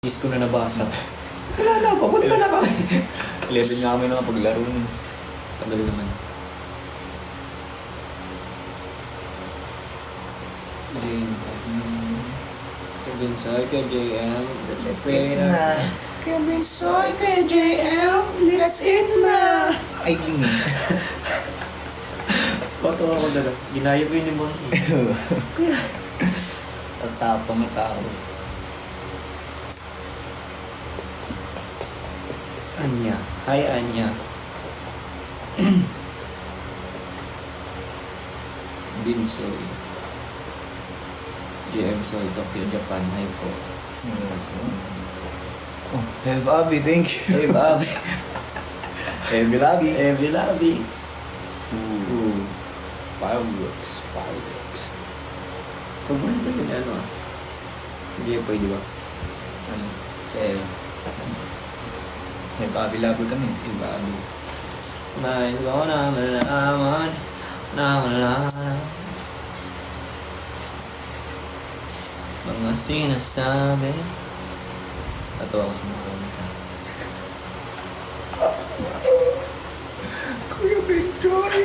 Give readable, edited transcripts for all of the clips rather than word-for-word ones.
Is ko na nabasa. Wala na, papunta na kami. 11 nga kami na paglaro nun. Tagal naman. Kevin Soy, KJM, let's eat na. Kevin Soy, KJM, let's eat na. Ay, tingin. Foto ako dala. Ginaya ko yun yung monkey. Kuya. Tatapang na tao. Anya. Hi, Anya. Binsoy. JM Soy, Tokyo, Japan. Hi po. Oh, have Abby, thank you. Hey, Bobby. Heavy lobby. Every lobby. Ooh. Fireworks. Paborito yun, ano ah. Hindi pwede ba? Ano? Say, have Abby lobby kami. Hey, Bobby. Nais ko na malaman na wala na mga sinasabi. Tatawa ko sa mga komika. Kuya Big Joy.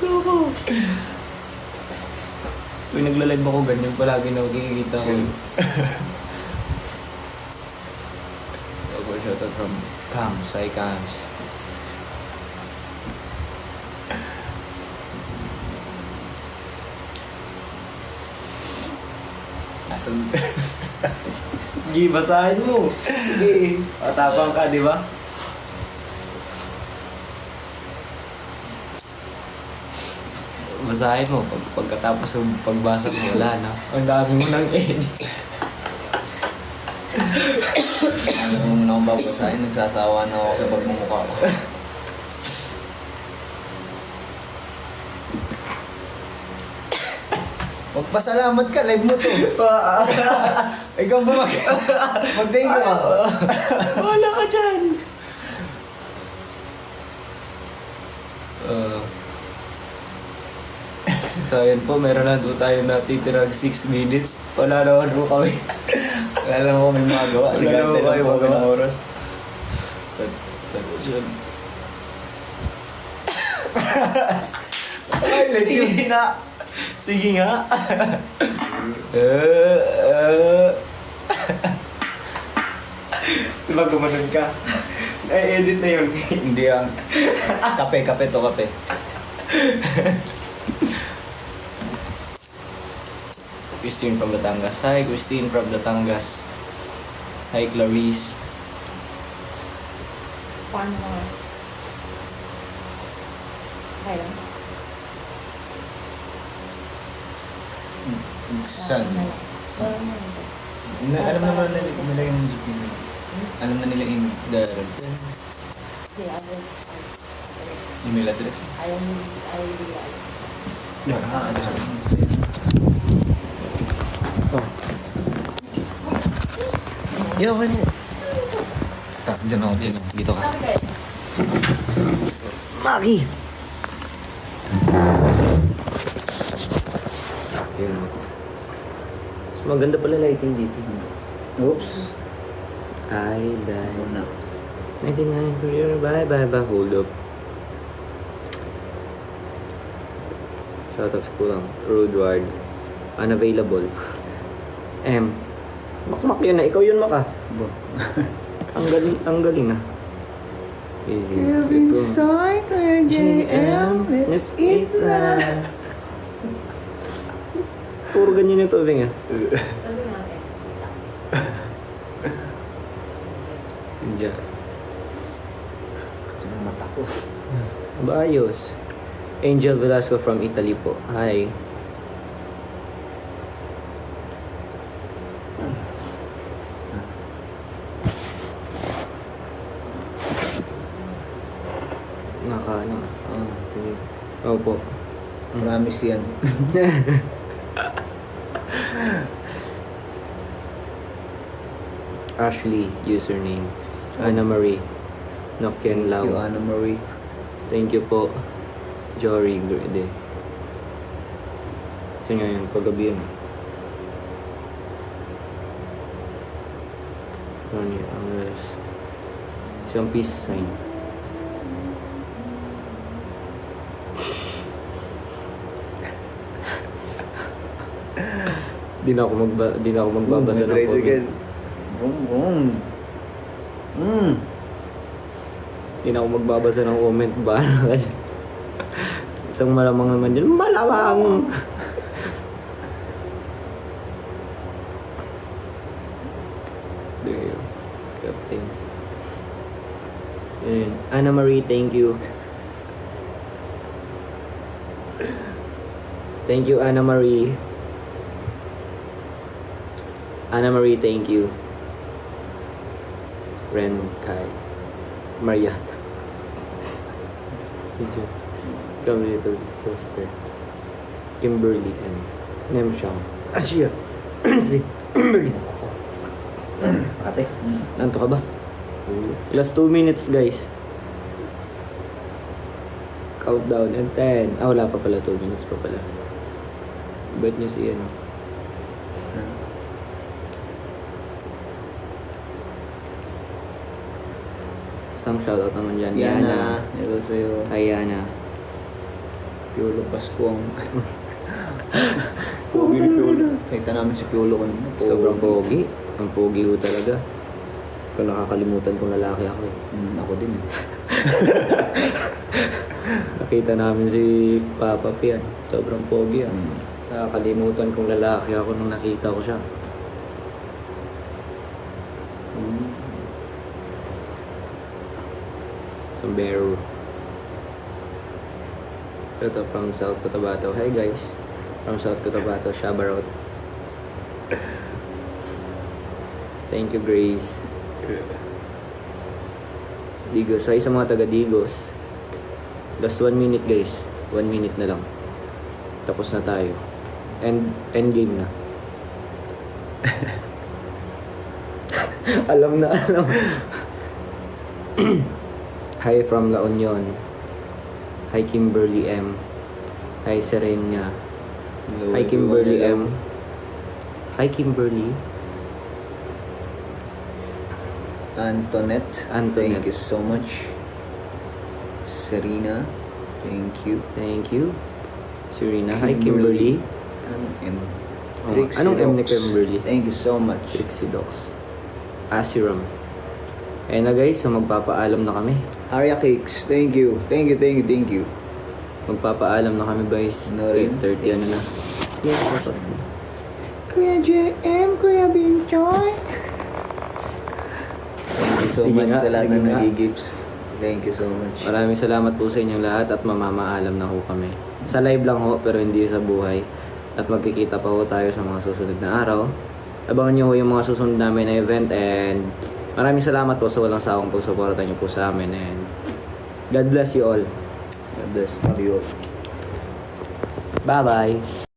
Loko! Tuwing nagla-live ako, ganyan palagi na magkikita ko. Ako, shoutout from Cams. Hi, Cams. Asan? Gi, basahin mo. Sige. Patapang ka, di ba? Basahin mo. Pagkatapos ng pagbasa mo, wala na. Ang dami mo nang edit. Ano mo na akong babasahin, nagsasawa na ako sa pagmumukha ko. Magpasalamat ka, live mo to. Ikaw ba mag-thank you ka? Wala ka dyan. So yun po, meron na doon tayo natitirag 6 minutes. Wala naman po kami. Wala lang ako may magawa. Wala lang ako may magawa. ng oras. Yun. Ay, sige na. Sige nga. Diba gumanon ka? Edit na yun. Hindi ang... Kape to, kape. Christine from Batangas. Hi, Christine from Batangas. Hi, Clarice. Saan mo nga? Kaya? San? Saan mo? Alam naman nila yung music nila. Alam na nila yung The others. email address. I realize. Address. Yo, okay mo. Diyan ako, dito ka. Maki! Yun. Mas maganda pala lighting dito. Oops. I died. 99 career, bye. Hold up. Shoutout sa kulang. Rudward. Unavailable. Makmak yun na. Ikaw yun, Maka. Ang galing ah. Easy. Kevin Soy, JM, let's eat na. Puro ganyan yung tubing ah. Kasi nga Diyan. Ito ng mata ko. Bayos. Angel Velasco from Italy po. Hi. Sige. Opo. Promise yan. Ashley, username. Anna Marie. Nokian Lau. Thank you, Anna Marie. Thank you po. Jory Grede. Ito nga yun, kagabi yun. Tony Angeles. Isang peace sign. Di na ako magbabasa ng comment. Boom, boom. Di na ako magbabasa ng comment ba? Isang malamang naman dyan. Malamang! There you go. Captain. Yun. Anna Marie, thank you. Thank you, Anna Marie. Anna Marie, thank you. Ren Kai. Mariana. Come little poster. Kimberly and Nemshang. Asya. Sige. Kimberly. Ate. Nanto ka ba? Last 2 minutes, guys. Countdown and 10. Ah, wala pa pala. 2 minutes pa pala. Bet niyo si ano. Isang shoutout naman dyan. Yana. Ito sa'yo. Hi, Yana. Piolo Pasko ang... Pogi ni Piolo. Nakita namin si Piolo kanina. Sobrang pogi. Ang pogi ko talaga. Kung nakakalimutan kong lalaki ako eh. Ako din eh. Nakita namin si Papa Pian. Sobrang pogi ah. Nakakalimutan kong lalaki ako nung nakita ko siya. Sombrero. Ito from South Cotabato. Hi guys. From South Cotabato, Shabarot. Thank you, Grace. Digos. Hi sa mga taga Digos. Last 1 minute guys. 1 minute na lang. Tapos na tayo. End game na. alam na alam. Hi from La Union. Hi Kimberly M. Hi Serena. Hi Kimberly M. Hi Kimberly. Antoinette. Thank you so much. Serena. Thank you. Thank you. Serena. Hi Kimberly. Anong M? Oh, Trixie anong M ni Docs. Kimberly? Thank you so much. Trixie Docs. Asiram. Ayun na guys, so magpapaalam na kami. Arya Cakes. Thank you. Thank you, thank you, thank you. Magpapaalam na kami guys. Na rin. 8:30 ano na. Yes, Kuya JM, Kuya Binchoy. Thank you so Sige much nga, sa lahat sige ng nga. nag-gifts. Thank you so much. Maraming salamat po sa inyong lahat at mamamaalam na ho kami. Sa live lang ho, pero hindi sa buhay. At magkikita pa ho tayo sa mga susunod na araw. Abangan nyo ho yung mga susunod namin na event and maraming salamat po sa walang sawang pagsuporta nyo po sa amin and God bless you all. God bless. Love you all. Bye-bye!